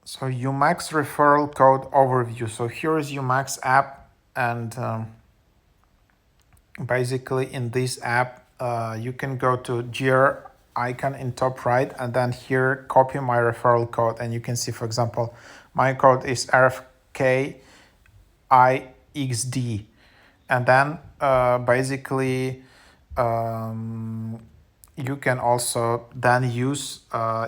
So Umax referral code overview. So here is Umax app, and basically in this app, you can go to gear icon in top right, and then here copy my referral code, and you can see, for example, my code is RFKIXD, and then basically you can also then use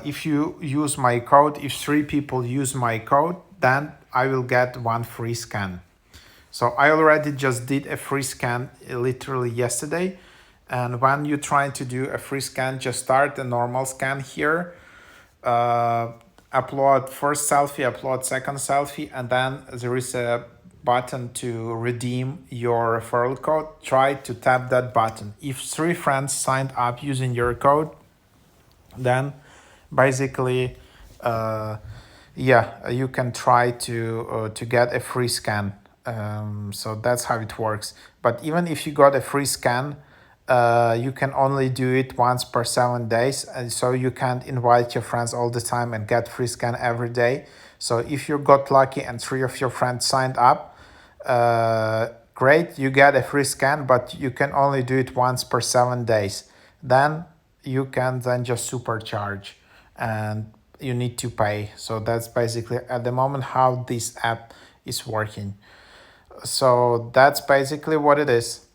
if you use my code, if 3 people use my code, then I will get 1 free scan. So I already just did a free scan literally yesterday, and when you try to do a free scan, just start a normal scan here, upload first selfie, upload second selfie, and then there is a button to redeem your referral code. Try to tap that button. If 3 friends signed up using your code, then basically yeah, you can try to get a free scan. So that's how it works. But even if you got a free scan, you can only do it once per 7 days, and so you can't invite your friends all the time and get free scan every day. So if you got lucky and 3 of your friends signed up, great, you get a free scan, but you can only do it once per 7 days. Then you can then just supercharge, and you need to pay. So that's basically at the moment how this app is working. So that's basically what it is.